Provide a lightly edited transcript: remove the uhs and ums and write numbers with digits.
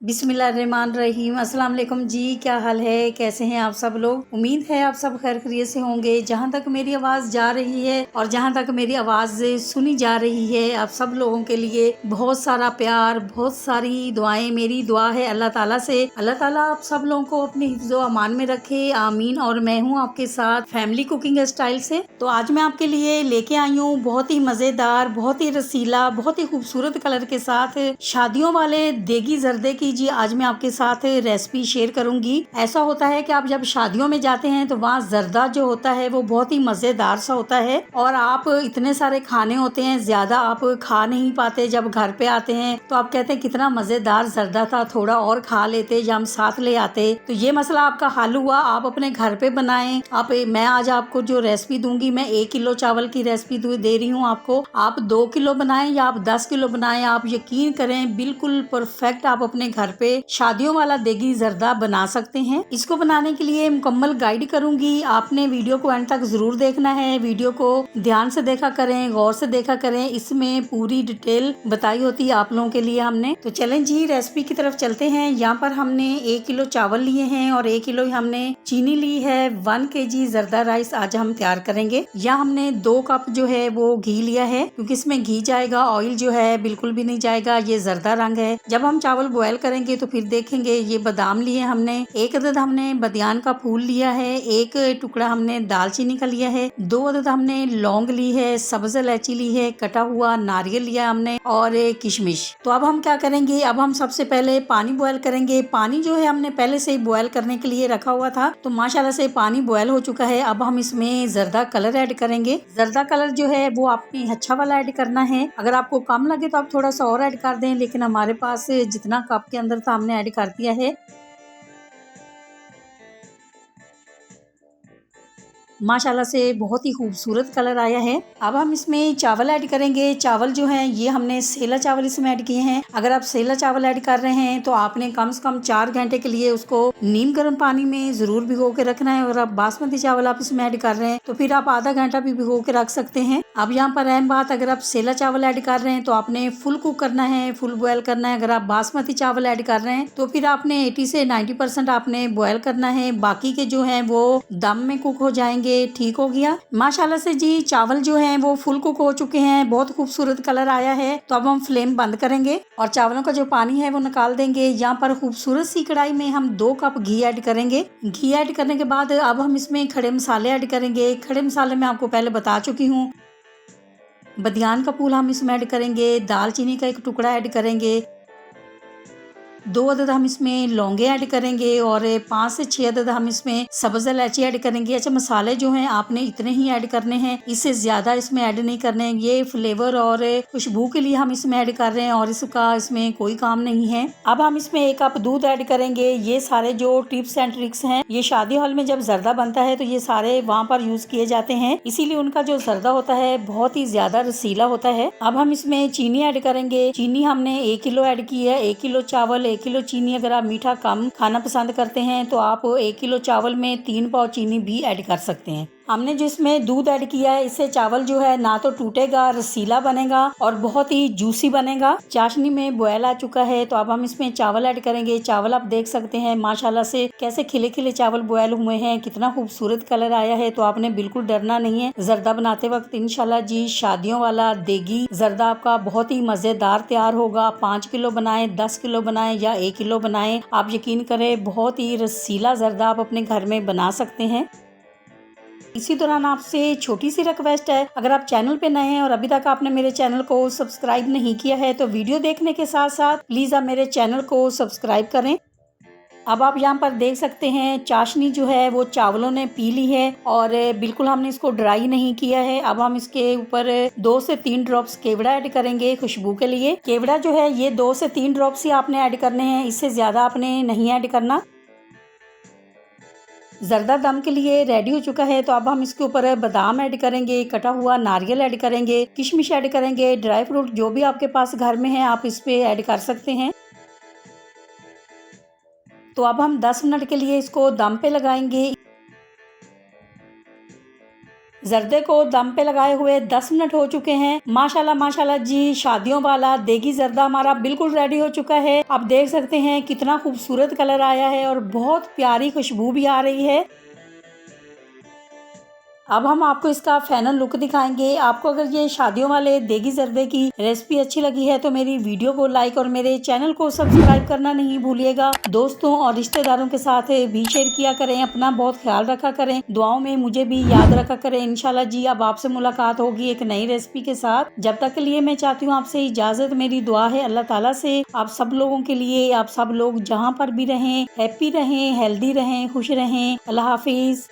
बिस्मिल्लाहिर्रहमानिर्रहीम। अस्सलाम वालेकुम जी, क्या हाल है, कैसे हैं आप सब लोग। उम्मीद है आप सब खैर खैरियत से होंगे। जहाँ तक मेरी आवाज़ जा रही है और जहाँ तक मेरी आवाज़ सुनी जा रही है, आप सब लोगों के लिए बहुत सारा प्यार, बहुत सारी दुआएं। मेरी दुआ है अल्लाह ताला से, अल्लाह ताला आप सब लोगों को अपने हिफ्ज़ो अमान में रखे, आमीन। और मैं हूँ आपके साथ फैमिली कुकिंग स्टाइल से। तो आज मैं आपके लिए लेके आई हूँ बहुत ही मज़ेदार, बहुत ही रसीला, बहुत ही खूबसूरत कलर के साथ शादियों वाले देगी जर्दे की जी आज मैं आपके साथ रेसिपी शेयर करूंगी। ऐसा होता है कि आप जब शादियों में जाते हैं तो वहाँ जर्दा जो होता है वो बहुत ही मजेदार सा होता है और आप इतने सारे खाने होते हैं, ज्यादा आप खा नहीं पाते। जब घर पे आते हैं तो आप कहते हैं कितना मजेदार जर्दा था, थोड़ा और खा लेते या हम साथ ले आते। तो ये मसला आपका हल हुआ, आप अपने घर पे बनाएं। मैं आज आपको जो रेसिपी दूंगी, मैं 1 किलो चावल की रेसिपी दे रही हूँ आपको। आप 2 किलो बनाएं या आप 10 किलो बनाएं, आप यकीन करें बिल्कुल परफेक्ट आप अपने घर पे शादियों वाला देगी जर्दा बना सकते हैं। इसको बनाने के लिए मुकम्मल गाइड करूंगी, आपने वीडियो को एंड तक जरूर देखना है। वीडियो को ध्यान से देखा करें, गौर से देखा करें, इसमें पूरी डिटेल बताई होती है आप लोगों के लिए हमने। तो चलें जी रेसिपी की तरफ चलते हैं। यहाँ पर हमने 1 किलो चावल लिए हैं और 1 किलो हमने चीनी ली है। 1 kg जर्दा राइस आज हम तैयार करेंगे। यहाँ हमने 2 कप जो है वो घी लिया है, क्योंकि इसमें घी जाएगा, ऑयल जो है बिल्कुल भी नहीं जाएगा। ये जर्दा रंग है। जब हम चावल बॉयल करेंगे तो फिर देखेंगे। ये बादाम लिए हमने, 1 अदद हमने बदियान का फूल लिया है, 1 टुकड़ा हमने दालचीनी का लिया है, 2 अदद हमने लौंग ली है, सब्ज इलायची ली है, कटा हुआ नारियल लिया हमने और किशमिश। तो अब हम क्या करेंगे, अब हम सबसे पहले पानी बॉयल करेंगे। पानी जो है हमने पहले से ही बॉयल करने के लिए रखा हुआ था, तो माशाल्लाह से पानी बॉयल हो चुका है। अब हम इसमें जर्दा कलर ऐड करेंगे। जर्दा कलर जो है वो आपने अच्छा वाला ऐड करना है। अगर आपको कम लगे तो आप थोड़ा सा और ऐड कर दें, लेकिन हमारे पास जितना कप के अंदर था हमने ऐड कर दिया है। माशाल्लाह से बहुत ही खूबसूरत कलर आया है। अब हम इसमें चावल ऐड करेंगे। चावल जो है ये हमने सेला चावल इसमें ऐड किए हैं। अगर आप सेला चावल ऐड कर रहे हैं तो आपने कम से कम 4 घंटे के लिए उसको नीम गर्म पानी में जरूर भिगो के रखना है। अगर आप बासमती चावल आप इसमें ऐड कर रहे हैं तो फिर आप आधा घंटा भी भिगो के रख सकते हैं। अब यहाँ पर अहम बात, अगर आप सेला चावल ऐड कर रहे हैं तो आपने फुल कुक करना है, फुल बॉयल करना है। अगर आप बासमती चावल ऐड कर रहे हैं तो फिर आपने 80 से 90% आपने बॉयल करना है, बाकी के जो है वो दम में कुक हो जाएंगे। ठीक हो गया माशाल्लाह से जी। चावल जो हैं वो फुल कुक हो चुके हैं, बहुत खूबसूरत कलर आया है। तो अब हम फ्लेम बंद करेंगे और चावलों का जो पानी है वो निकाल देंगे। यहाँ पर खूबसूरत सी कढ़ाई में हम 2 कप घी ऐड करेंगे। घी ऐड करने के बाद अब हम इसमें खड़े मसाले ऐड करेंगे। खड़े मसाले मैं आपको पहले बता चुकी हूँ। बदियान का फूल हम इसमें ऐड करेंगे, दालचीनी का 1 टुकड़ा ऐड करेंगे, 2 अदद हम इसमें लौंगे ऐड करेंगे और 5 से 6 अदद हम इसमें सब्ज इलायची ऐड करेंगे। अच्छा, मसाले जो हैं आपने इतने ही ऐड करने हैं, इससे ज्यादा इसमें ऐड नहीं करने हैं। ये फ्लेवर और खुशबू के लिए हम इसमें ऐड कर रहे हैं और इसका इसमें कोई काम नहीं है। अब हम इसमें 1 कप दूध ऐड करेंगे। ये सारे जो टिप्स एंड ट्रिक्स हैं, ये शादी हॉल में जब जर्दा बनता है तो ये सारे वहाँ पर यूज किए जाते हैं, इसीलिए उनका जो जर्दा होता है बहुत ही ज्यादा रसीला होता है। अब हम इसमें चीनी ऐड करेंगे। चीनी हमने 1 किलो ऐड की है। 1 किलो चावल 1 किलो चीनी। अगर आप मीठा कम खाना पसंद करते हैं तो आप 1 किलो चावल में 3 पाव चीनी भी ऐड कर सकते हैं। हमने जिसमें दूध ऐड किया है, इससे चावल जो है ना तो टूटेगा, रसीला बनेगा और बहुत ही जूसी बनेगा। चाशनी में बॉयल आ चुका है, तो अब हम इसमें चावल ऐड करेंगे। चावल आप देख सकते हैं माशाल्लाह से कैसे खिले खिले चावल बॉयल हुए हैं, कितना खूबसूरत कलर आया है। तो आपने बिल्कुल डरना नहीं है जर्दा बनाते वक्त। इंशाल्लाह जी शादियों वाला देगी जर्दा आपका बहुत ही मजेदार तैयार होगा। 5 किलो बनाएं, 10 किलो बनाएं या 1 किलो बनाएं, आप यकीन करें बहुत ही रसीला जर्दा आप अपने घर में बना सकते हैं। इसी दौरान आपसे छोटी सी रिक्वेस्ट है, अगर आप चैनल पे नए हैं और अभी तक आपने मेरे चैनल को सब्सक्राइब नहीं किया है तो वीडियो देखने के साथ साथ प्लीज आप मेरे चैनल को सब्सक्राइब करें। अब आप यहाँ पर देख सकते हैं चाशनी जो है वो चावलों ने पी ली है और बिल्कुल हमने इसको ड्राई नहीं किया है। अब हम इसके ऊपर 2 से 3 ड्रॉप्स केवड़ा ऐड करेंगे खुशबू के लिए। केवड़ा जो है ये 2 से 3 ड्रॉप्स ही आपने ऐड करने हैं, इससे ज्यादा आपने नहीं ऐड करना। जर्दा दम के लिए रेडी हो चुका है, तो अब हम इसके ऊपर बादाम ऐड करेंगे, कटा हुआ नारियल ऐड करेंगे, किशमिश ऐड करेंगे, ड्राई फ्रूट जो भी आपके पास घर में है आप इस पे ऐड कर सकते हैं। तो अब हम 10 मिनट के लिए इसको दम पे लगाएंगे। जर्दे को दम पे लगाए हुए 10 मिनट हो चुके हैं। माशाल्लाह माशाल्लाह जी, शादियों वाला देगी जर्दा हमारा बिल्कुल रेडी हो चुका है। आप देख सकते हैं कितना खूबसूरत कलर आया है और बहुत प्यारी खुशबू भी आ रही है। अब हम आपको इसका फाइनल लुक दिखाएंगे। आपको अगर ये शादियों वाले देगी जर्दे की रेसिपी अच्छी लगी है तो मेरी वीडियो को लाइक और मेरे चैनल को सब्सक्राइब करना नहीं भूलिएगा। दोस्तों और रिश्तेदारों के साथ भी शेयर किया करें। अपना बहुत ख्याल रखा करें, दुआओं में मुझे भी याद रखा करें। इंशाल्लाह जी अब आपसे मुलाकात होगी एक नई रेसिपी के साथ। जब तक के लिए मैं चाहती हूँ आपसे इजाजत। मेरी दुआ है अल्लाह ताला से आप सब लोगों के लिए, आप सब लोग जहाँ पर भी रहें हैप्पी रहें, हेल्दी रहें, खुश रहें। अल्लाह हाफिज।